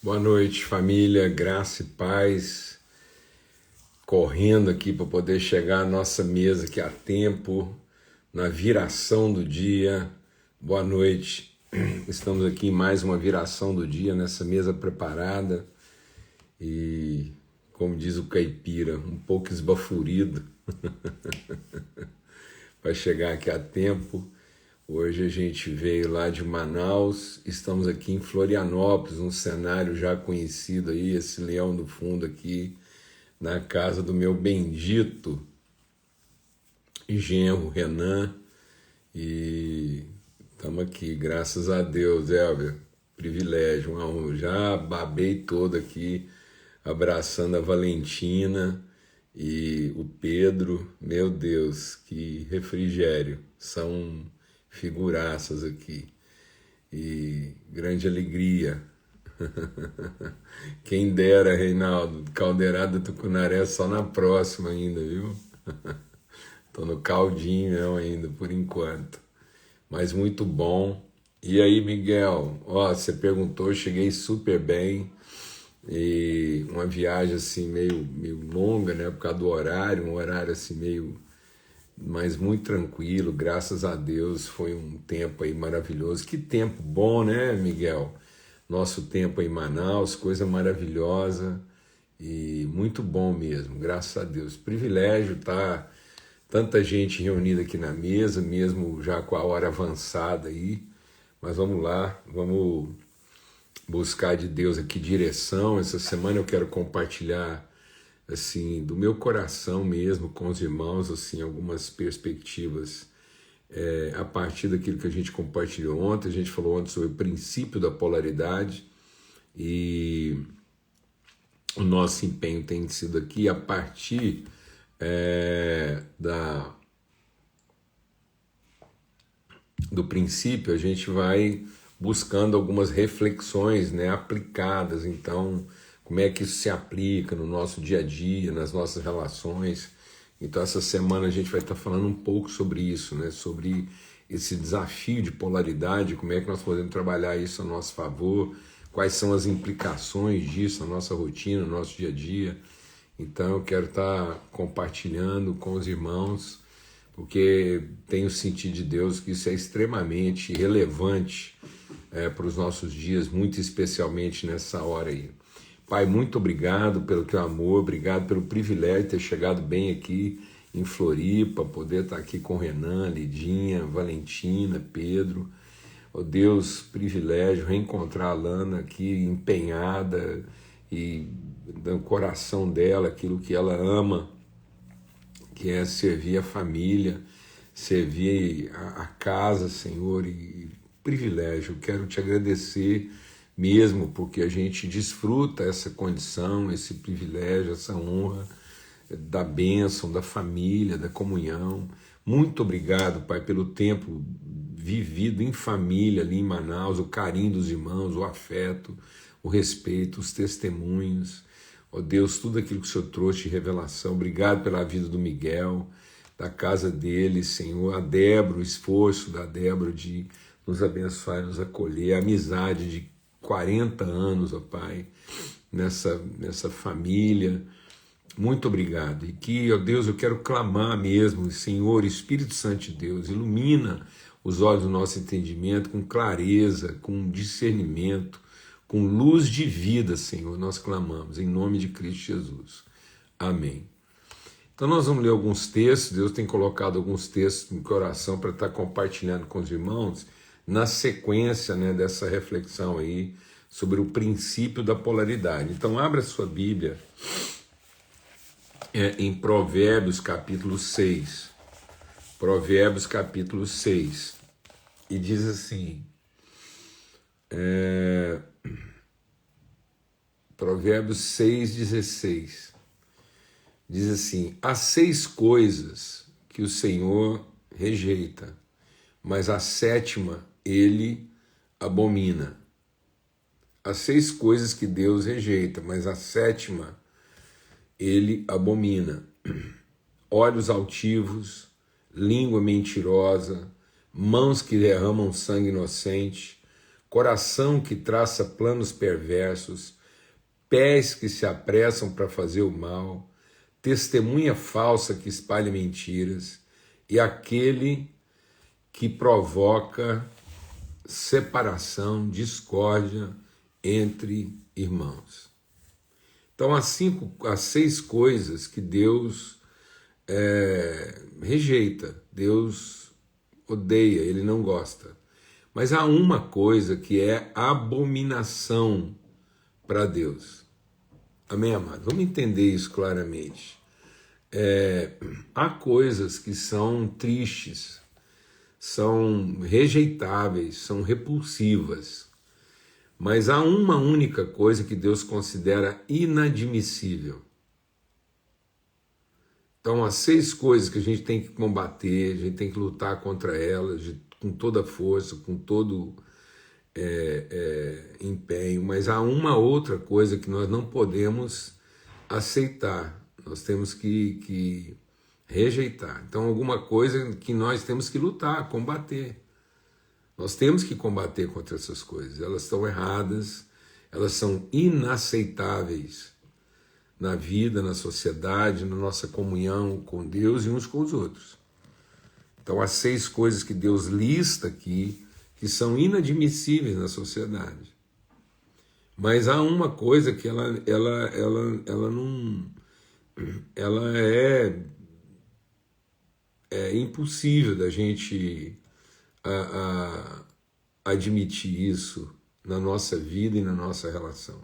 Boa noite, família, graça e paz. Correndo aqui para poder chegar à nossa mesa aqui a tempo, na viração do dia. Boa noite. Estamos aqui em mais uma viração do dia, nessa mesa preparada. E, como diz o caipira, um pouco esbaforido para chegar aqui a tempo. Hoje a gente veio lá de Manaus, estamos aqui em Florianópolis, um cenário já conhecido aí, esse leão do fundo aqui, na casa do meu bendito genro Renan, e estamos aqui, graças a Deus, Elber, privilégio, uma honra. Já babei todo aqui, abraçando a Valentina e o Pedro, meu Deus, que refrigério, são figuraças aqui, e grande alegria. Quem dera, Reinaldo, caldeirada Tucunaré só na próxima ainda, viu? Tô no caldinho ainda, por enquanto. Mas muito bom. E aí, Miguel? Ó, você perguntou, eu cheguei super bem. E uma viagem assim meio longa, né? Por causa do horário, um horário assim mas muito tranquilo, graças a Deus. Foi um tempo aí maravilhoso. Que tempo bom, né, Miguel? Nosso tempo aí em Manaus, coisa maravilhosa e muito bom mesmo, graças a Deus. Privilégio estar tanta gente reunida aqui na mesa, mesmo já com a hora avançada aí. Mas vamos lá, vamos buscar de Deus aqui direção. Essa semana eu quero compartilhar assim do meu coração mesmo com os irmãos assim algumas perspectivas a partir daquilo que a gente compartilhou ontem. A gente falou ontem sobre o princípio da polaridade e o nosso empenho tem sido aqui a partir do princípio. A gente vai buscando algumas reflexões, né, aplicadas. Então, como é que isso se aplica no nosso dia a dia, nas nossas relações. Então, essa semana a gente vai estar falando um pouco sobre isso, né, sobre esse desafio de polaridade, como é que nós podemos trabalhar isso a nosso favor, quais são as implicações disso na nossa rotina, no nosso dia a dia. Então, eu quero estar compartilhando com os irmãos, porque tenho sentido de Deus que isso é extremamente relevante para os nossos dias, muito especialmente nessa hora aí. Pai, muito obrigado pelo teu amor, obrigado pelo privilégio de ter chegado bem aqui em Floripa, poder estar aqui com Renan, Lidinha, Valentina, Pedro. Oh Deus, privilégio reencontrar a Lana aqui empenhada e no coração dela aquilo que ela ama, que é servir a família, servir a casa, Senhor, e privilégio. Quero te agradecer mesmo, porque a gente desfruta essa condição, esse privilégio, essa honra da bênção, da família, da comunhão. Muito obrigado, Pai, pelo tempo vivido em família ali em Manaus, o carinho dos irmãos, o afeto, o respeito, os testemunhos. Ó Deus, tudo aquilo que o Senhor trouxe de revelação. Obrigado pela vida do Miguel, da casa dele, Senhor. A Débora, o esforço da Débora de nos abençoar e nos acolher, a amizade de 40 anos, ó Pai, nessa família. Muito obrigado. E que, ó Deus, eu quero clamar mesmo, Senhor, Espírito Santo de Deus, ilumina os olhos do nosso entendimento com clareza, com discernimento, com luz de vida, Senhor, nós clamamos, em nome de Cristo Jesus. Amém. Então nós vamos ler alguns textos. Deus tem colocado alguns textos no coração para estar compartilhando com os irmãos, na sequência, né, dessa reflexão aí sobre o princípio da polaridade. Então abra sua Bíblia em Provérbios capítulo 6. Provérbios capítulo 6. E diz assim, Provérbios 6,16. Diz assim: há 6 coisas que o Senhor rejeita, mas a 7ª ele abomina. Há 6 coisas que Deus rejeita, mas a 7ª ele abomina: olhos altivos, língua mentirosa, mãos que derramam sangue inocente, coração que traça planos perversos, pés que se apressam para fazer o mal, testemunha falsa que espalha mentiras, e aquele que provoca separação, discórdia entre irmãos. Então, as 6 coisas que Deus rejeita, Deus odeia, Ele não gosta. Mas há uma coisa que é abominação para Deus. Amém, amado? Vamos entender isso claramente. Há coisas que são tristes, são rejeitáveis, são repulsivas. Mas há uma única coisa que Deus considera inadmissível. Então, as 6 coisas que a gente tem que combater, a gente tem que lutar contra elas com toda força, com todo empenho. Mas há uma outra coisa que nós não podemos aceitar. Nós temos que rejeitar. Então, alguma coisa que nós temos que lutar, combater. Nós temos que combater contra essas coisas. Elas estão erradas, elas são inaceitáveis na vida, na sociedade, na nossa comunhão com Deus e uns com os outros. Então, há 6 coisas que Deus lista aqui que são inadmissíveis na sociedade. Mas há uma coisa que ela é impossível da gente admitir isso na nossa vida e na nossa relação.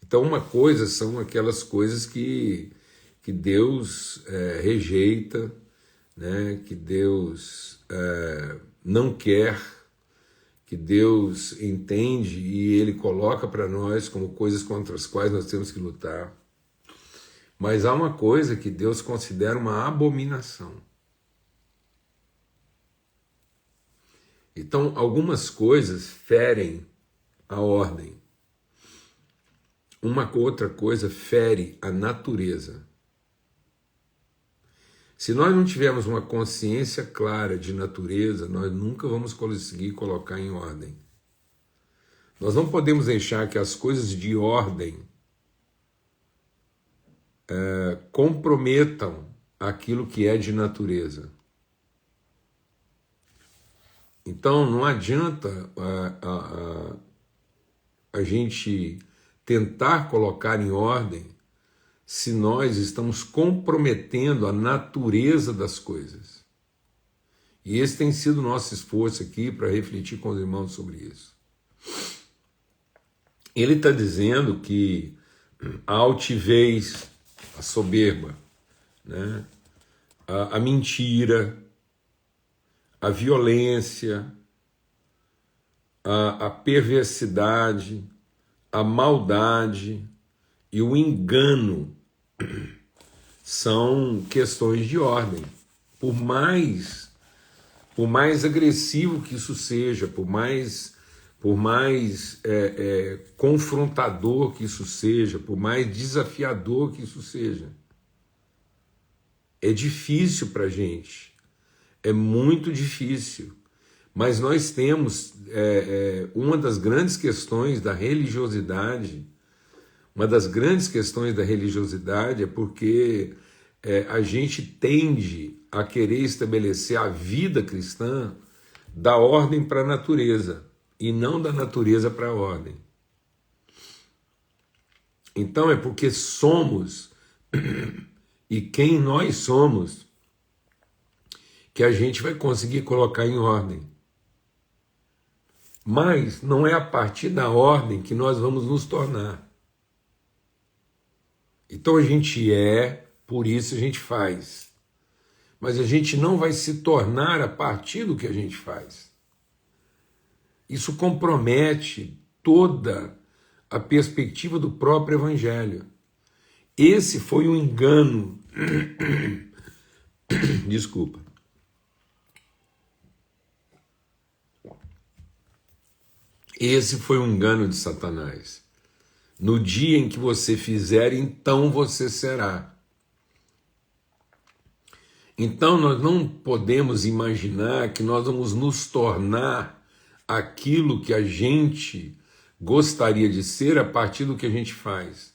Então, uma coisa são aquelas coisas que Deus rejeita, né? Que Deus não quer, que Deus entende e Ele coloca para nós como coisas contra as quais nós temos que lutar. Mas há uma coisa que Deus considera uma abominação. Então, algumas coisas ferem a ordem. Uma outra coisa fere a natureza. Se nós não tivermos uma consciência clara de natureza, nós nunca vamos conseguir colocar em ordem. Nós não podemos deixar que as coisas de ordem comprometam aquilo que é de natureza. Então, não adianta a gente tentar colocar em ordem se nós estamos comprometendo a natureza das coisas. E esse tem sido o nosso esforço aqui para refletir com os irmãos sobre isso. Ele está dizendo que a altivez, a soberba, né, a mentira, a violência, a perversidade, a maldade e o engano são questões de ordem. Por mais agressivo que isso seja, por mais confrontador que isso seja, por mais desafiador que isso seja, é difícil para a gente. É muito difícil, mas nós temos uma das grandes questões da religiosidade. Uma das grandes questões da religiosidade é porque a gente tende a querer estabelecer a vida cristã da ordem para a natureza e não da natureza para a ordem. Então é porque somos e quem nós somos que a gente vai conseguir colocar em ordem. Mas não é a partir da ordem que nós vamos nos tornar. Então a gente por isso a gente faz. Mas a gente não vai se tornar a partir do que a gente faz. Isso compromete toda a perspectiva do próprio Evangelho. Esse foi um engano. Desculpa. Esse foi um engano de Satanás. No dia em que você fizer, então você será. Então nós não podemos imaginar que nós vamos nos tornar aquilo que a gente gostaria de ser a partir do que a gente faz.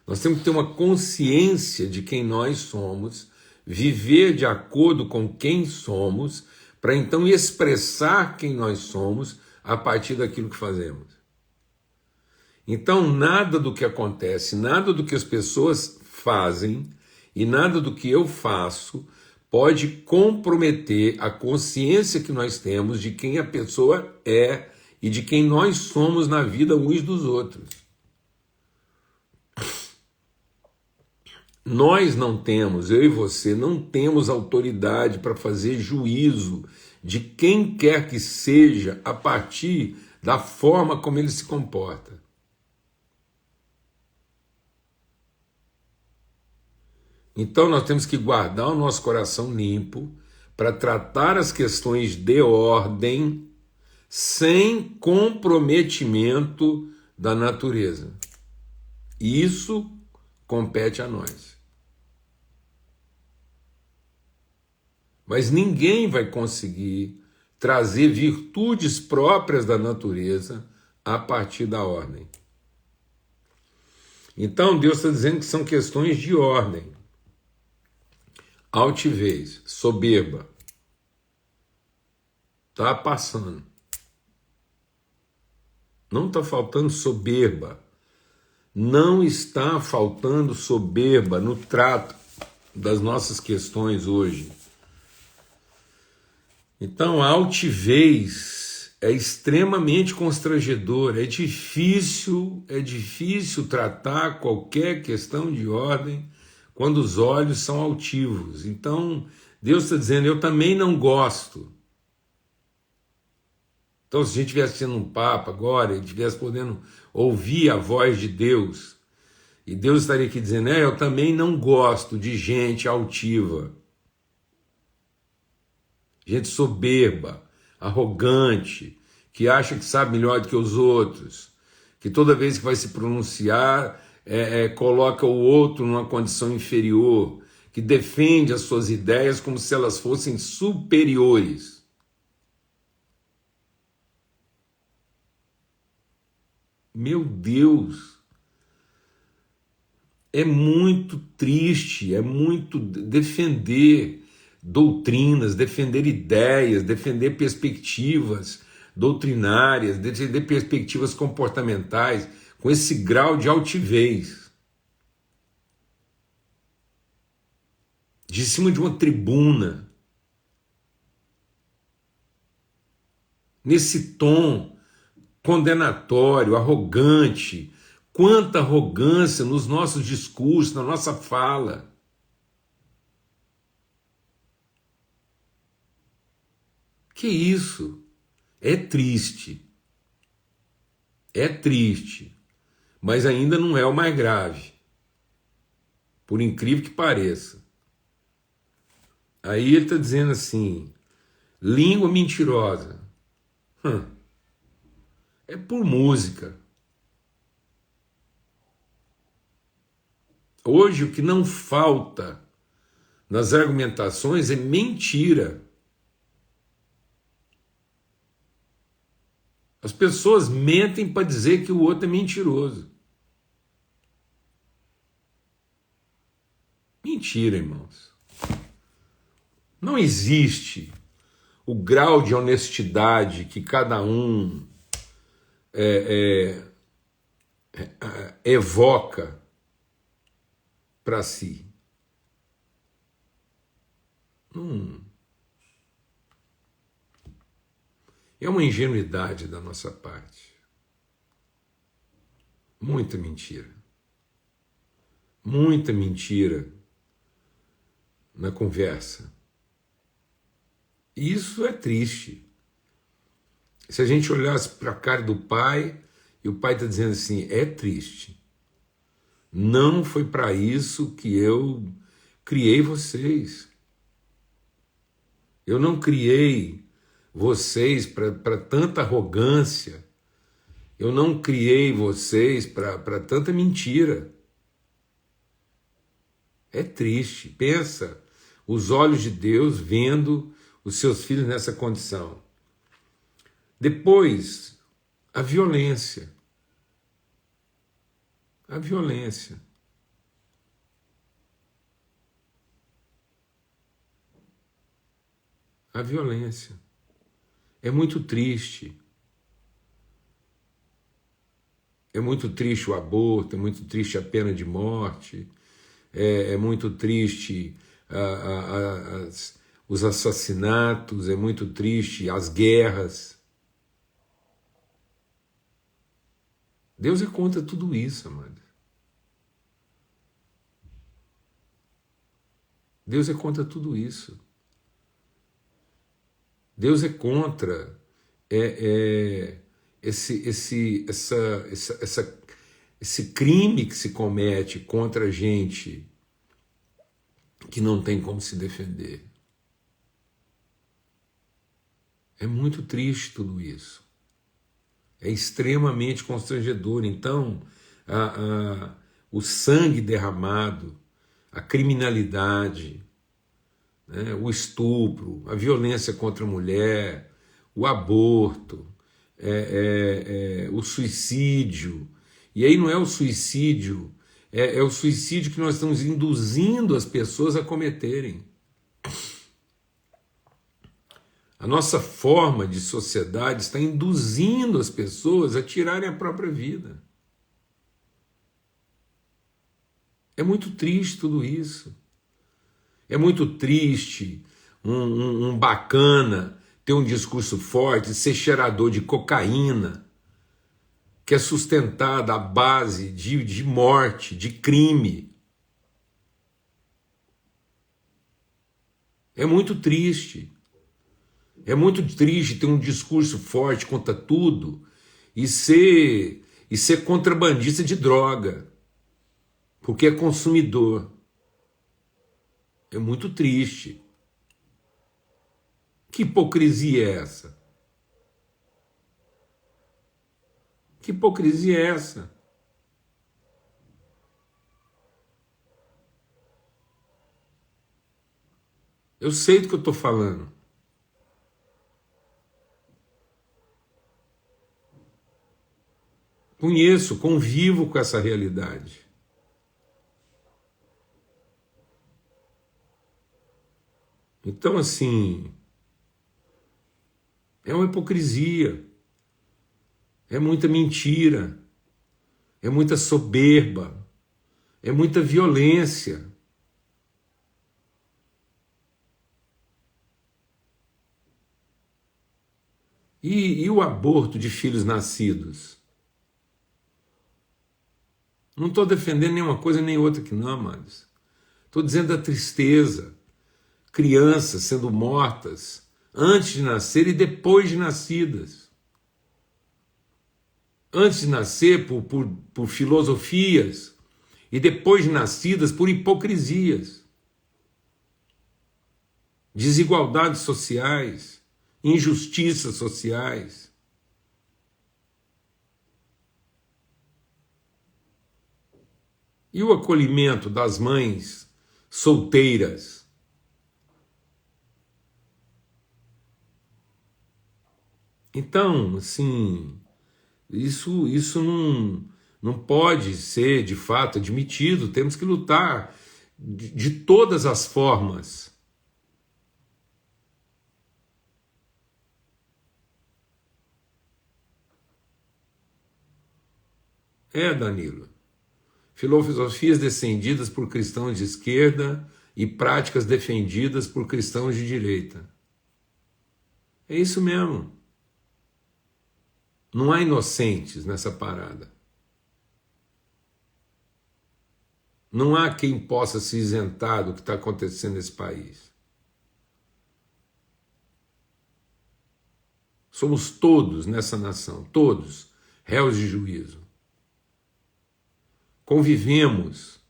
Nós temos que ter uma consciência de quem nós somos, viver de acordo com quem somos, para então expressar quem nós somos a partir daquilo que fazemos. Então, nada do que acontece, nada do que as pessoas fazem e nada do que eu faço pode comprometer a consciência que nós temos de quem a pessoa é e de quem nós somos na vida uns dos outros. Nós não temos, eu e você, não temos autoridade para fazer juízo de quem quer que seja a partir da forma como ele se comporta. Então nós temos que guardar o nosso coração limpo para tratar as questões de ordem sem comprometimento da natureza. Isso compete a nós. Mas ninguém vai conseguir trazer virtudes próprias da natureza a partir da ordem. Então Deus está dizendo que são questões de ordem. Altivez, soberba. Está passando. Não está faltando soberba. Não está faltando soberba no trato das nossas questões hoje. Então, a altivez é extremamente constrangedora. É difícil tratar qualquer questão de ordem quando os olhos são altivos. Então, Deus está dizendo, eu também não gosto. Então, se a gente estivesse sendo um Papa agora, a gente estivesse podendo ouvir a voz de Deus, e Deus estaria aqui dizendo, eu também não gosto de gente altiva, gente soberba, arrogante, que acha que sabe melhor do que os outros, que toda vez que vai se pronunciar, coloca o outro numa condição inferior, que defende as suas ideias como se elas fossem superiores. Meu Deus, é muito triste, é muito defender doutrinas, defender ideias, defender perspectivas doutrinárias, defender perspectivas comportamentais com esse grau de altivez. De cima de uma tribuna, nesse tom condenatório, arrogante. Quanta arrogância nos nossos discursos, na nossa fala. Que isso? É triste. É triste. Mas ainda não é o mais grave. Por incrível que pareça. Aí ele está dizendo assim, língua mentirosa. É por música. Hoje o que não falta nas argumentações é mentira. As pessoas mentem para dizer que o outro é mentiroso. Mentira, irmãos. Não existe o grau de honestidade que cada um evoca para si. É uma ingenuidade da nossa parte. Muita mentira. Muita mentira na conversa. Isso é triste. Se a gente olhasse para a cara do pai, e o pai está dizendo assim, é triste. Não foi para isso que eu criei vocês. Eu não criei vocês para tanta arrogância. Eu não criei vocês para tanta mentira. É triste. Pensa, os olhos de Deus vendo os seus filhos nessa condição. Depois, a violência. A violência. A violência. É muito triste. É muito triste o aborto, é muito triste a pena de morte, é muito triste os assassinatos, é muito triste as guerras. Deus é contra tudo isso, amado. Deus é contra tudo isso. Deus é contra esse crime que se comete contra a gente que não tem como se defender. É muito triste tudo isso. É extremamente constrangedor. Então, o sangue derramado, a criminalidade, né, o estupro, a violência contra a mulher, o aborto, o suicídio. E aí não é o suicídio, é o suicídio que nós estamos induzindo as pessoas a cometerem. A nossa forma de sociedade está induzindo as pessoas a tirarem a própria vida. É muito triste tudo isso. É muito triste um bacana ter um discurso forte, ser cheirador de cocaína, que é sustentado à base de morte, de crime. É muito triste. É muito triste ter um discurso forte contra tudo e ser contrabandista de droga, porque é consumidor. É muito triste. Que hipocrisia é essa? Que hipocrisia é essa? Eu sei do que eu estou falando. Conheço, convivo com essa realidade. Então, assim, é uma hipocrisia, é muita mentira, é muita soberba, é muita violência. E o aborto de filhos nascidos? Não estou defendendo nenhuma coisa nem outra aqui, não, amados. Estou dizendo da tristeza. Crianças sendo mortas antes de nascer e depois de nascidas. Antes de nascer por filosofias e depois de nascidas por hipocrisias. Desigualdades sociais, injustiças sociais. E o acolhimento das mães solteiras? Então, assim, isso não pode ser, de fato, admitido. Temos que lutar de todas as formas. Danilo. Filosofias defendidas por cristãos de esquerda e práticas defendidas por cristãos de direita. É isso mesmo. Não há inocentes nessa parada. Não há quem possa se isentar do que está acontecendo nesse país. Somos todos nessa nação, todos, réus de juízo. Convivemos,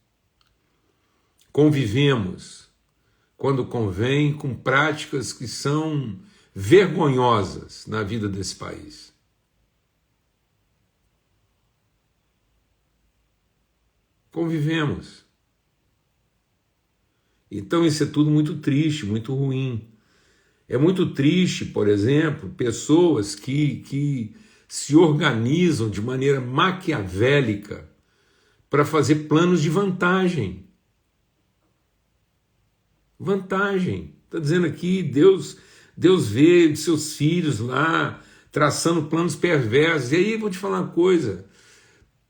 quando convém, com práticas que são vergonhosas na vida desse país. Convivemos. Então isso é tudo muito triste, muito ruim. É muito triste, por exemplo, pessoas que se organizam de maneira maquiavélica para fazer planos de vantagem. Vantagem. Está dizendo aqui, Deus vê seus filhos lá traçando planos perversos. E aí, vou te falar uma coisa,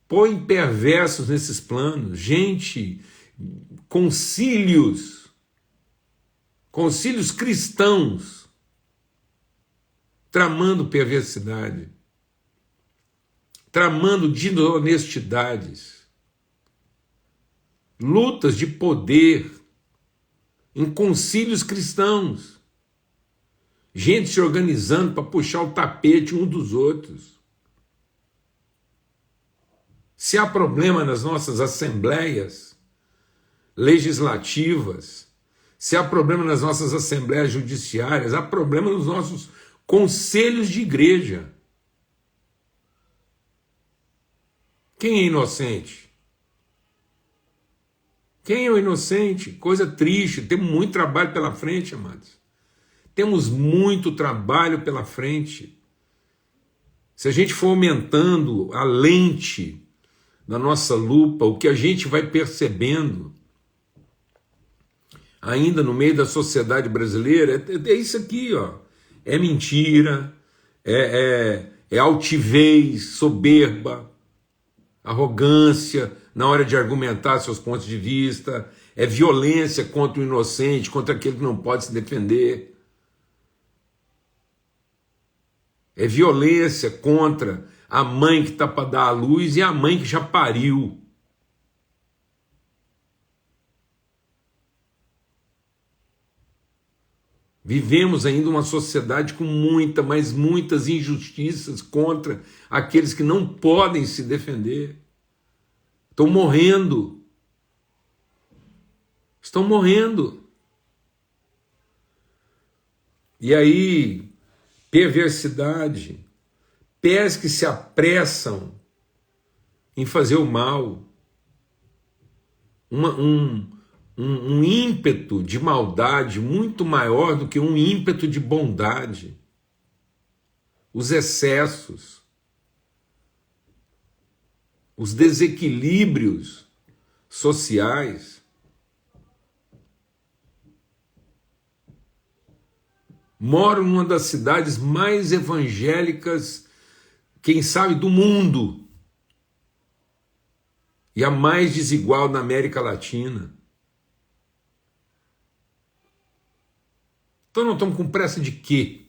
põe perversos nesses planos. Gente, concílios cristãos, tramando perversidade, tramando desonestidades, lutas de poder em concílios cristãos, gente se organizando para puxar o tapete um dos outros. Se há problema nas nossas assembleias legislativas, se há problema nas nossas assembleias judiciárias, há problema nos nossos conselhos de igreja. Quem é inocente? Quem é o inocente? Coisa triste, temos muito trabalho pela frente, amados. Temos muito trabalho pela frente. Se a gente for aumentando a lente da nossa lupa, o que a gente vai percebendo ainda no meio da sociedade brasileira é isso aqui, ó. É mentira, é altivez, soberba, arrogância na hora de argumentar seus pontos de vista, é violência contra o inocente, contra aquele que não pode se defender, é violência contra a mãe que está para dar à luz e a mãe que já pariu. Vivemos ainda uma sociedade com mas muitas injustiças contra aqueles que não podem se defender. Estão morrendo. Estão morrendo. E aí, perversidade, pés que se apressam em fazer o mal, um ímpeto de maldade muito maior do que um ímpeto de bondade, os excessos, os desequilíbrios sociais. Moro numa das cidades mais evangélicas, quem sabe, do mundo, e a mais desigual na América Latina. Então nós estamos com pressa de quê?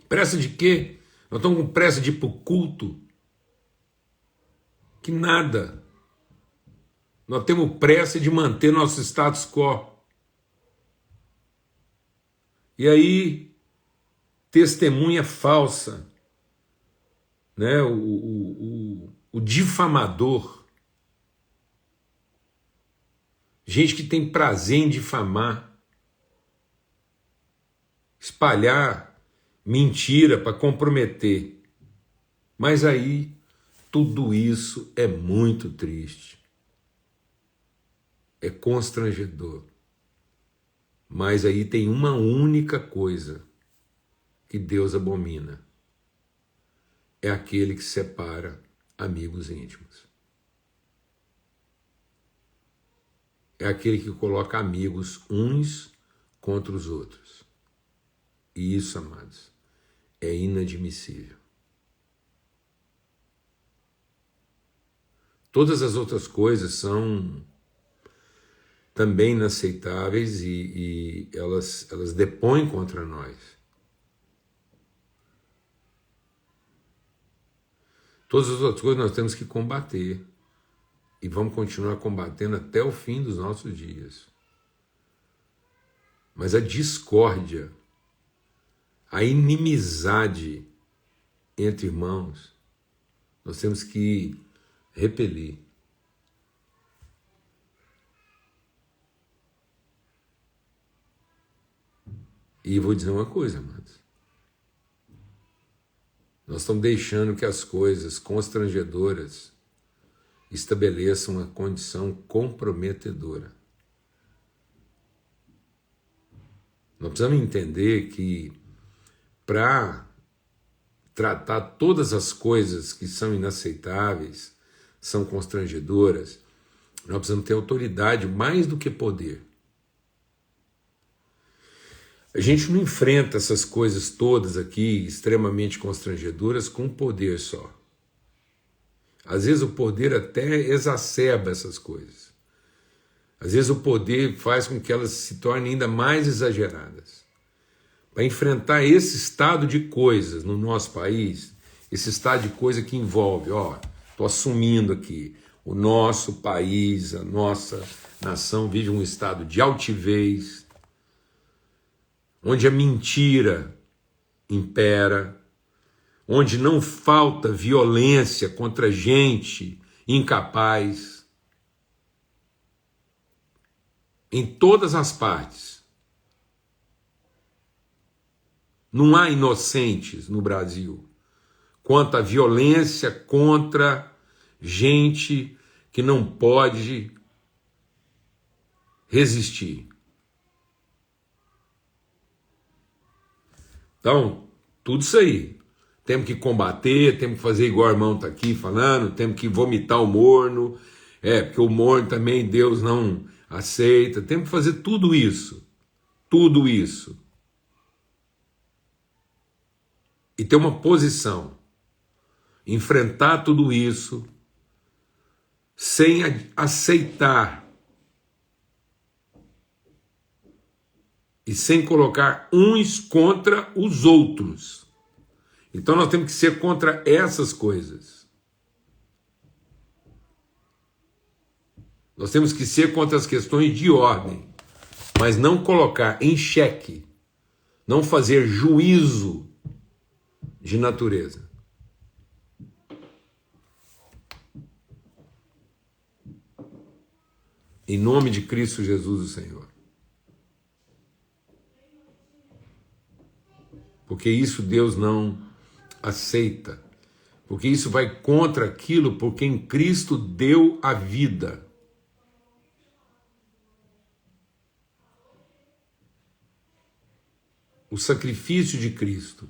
Pressa de quê? Nós estamos com pressa de ir para o culto? Que nada. Nós temos pressa de manter nosso status quo. E aí, testemunha falsa, né? O difamador, gente que tem prazer em difamar, espalhar mentira para comprometer. Mas aí, tudo isso é muito triste. É constrangedor. Mas aí tem uma única coisa que Deus abomina. É aquele que separa amigos íntimos. É aquele que coloca amigos uns contra os outros. E isso, amados, é inadmissível. Todas as outras coisas são também inaceitáveis e elas depõem contra nós. Todas as outras coisas nós temos que combater. E vamos continuar combatendo até o fim dos nossos dias. Mas a discórdia, a inimizade entre irmãos, nós temos que repelir. E vou dizer uma coisa, amados. Nós estamos deixando que as coisas constrangedoras estabeleçam uma condição comprometedora. Nós precisamos entender que para tratar todas as coisas que são inaceitáveis, são constrangedoras, nós precisamos ter autoridade mais do que poder. A gente não enfrenta essas coisas todas aqui, extremamente constrangedoras, com poder só. Às vezes o poder até exacerba essas coisas. Às vezes o poder faz com que elas se tornem ainda mais exageradas. Para enfrentar esse estado de coisas no nosso país, esse estado de coisa que envolve, estou assumindo aqui, o nosso país, a nossa nação vive um estado de altivez, onde a mentira impera, onde não falta violência contra gente incapaz, em todas as partes. Não há inocentes no Brasil quanto à violência contra gente que não pode resistir. Então, tudo isso aí. Temos que combater, temos que fazer igual o irmão está aqui falando, temos que vomitar o morno, porque o morno também Deus não aceita. Temos que fazer tudo isso. Tudo isso. E ter uma posição. Enfrentar tudo isso sem aceitar e sem colocar uns contra os outros. Então nós temos que ser contra essas coisas. Nós temos que ser contra as questões de ordem, mas não colocar em xeque, não fazer juízo de natureza. Em nome de Cristo Jesus, o Senhor. Porque isso Deus não aceita. Porque isso vai contra aquilo por quem Cristo deu a vida. O sacrifício de Cristo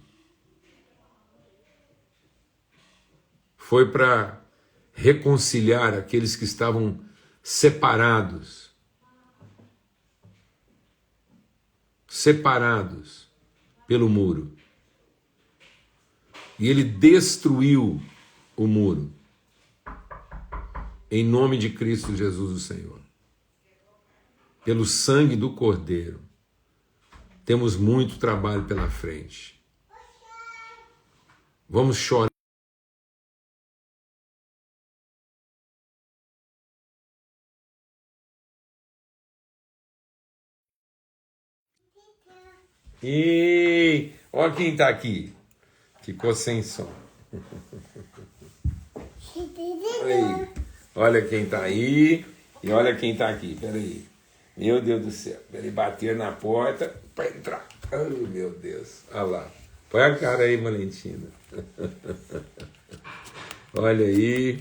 foi para reconciliar aqueles que estavam separados pelo muro. E ele destruiu o muro. Em nome de Cristo Jesus, o Senhor. Pelo sangue do Cordeiro. Temos muito trabalho pela frente. Vamos chorar. E olha quem está aqui. Ficou sem som. Aí. Olha quem está aí e olha quem está aqui. Peraí. Meu Deus do céu. Ele bater na porta para entrar. Ai, meu Deus. Olha lá. Põe a cara aí, Valentina. Olha aí.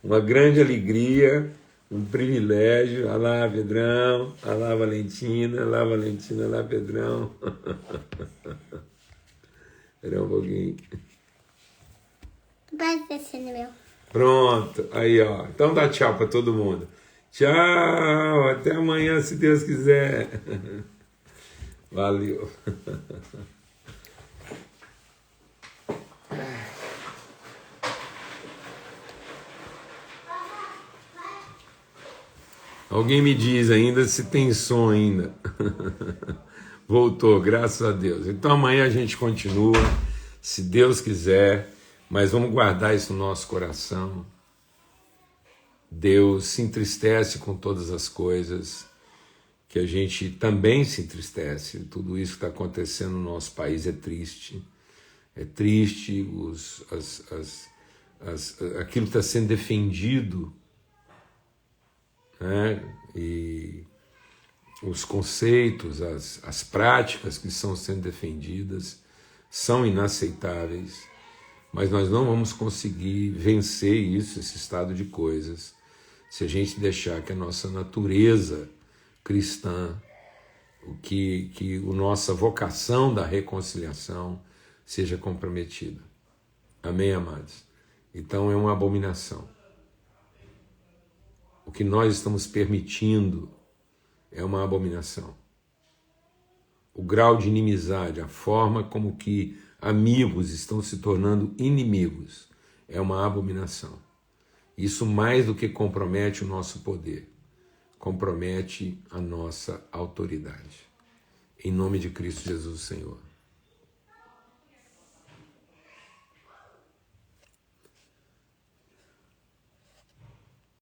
Uma grande alegria. Um privilégio. Olha lá, Pedrão. Olha lá, Valentina. Olha lá, Valentina. Olha lá, Pedrão. Espera um pouquinho. Vai descer no meu. Pronto. Aí, ó. Então dá tchau para todo mundo. Tchau. Até amanhã, se Deus quiser. Valeu. Alguém me diz ainda se tem som ainda. Voltou, graças a Deus. Então amanhã a gente continua, se Deus quiser, mas vamos guardar isso no nosso coração. Deus se entristece com todas as coisas, que a gente também se entristece. Tudo isso que está acontecendo no nosso país é triste. É triste aquilo que está sendo defendido, né? E os conceitos, as práticas que estão sendo defendidas são inaceitáveis, mas nós não vamos conseguir vencer isso, esse estado de coisas, se a gente deixar que a nossa natureza cristã que a nossa vocação da reconciliação seja comprometida. Amém, amados? Então é uma abominação. O que nós estamos permitindo é uma abominação. O grau de inimizade, a forma como que amigos estão se tornando inimigos, é uma abominação. Isso mais do que compromete o nosso poder, compromete a nossa autoridade. Em nome de Cristo Jesus, Senhor.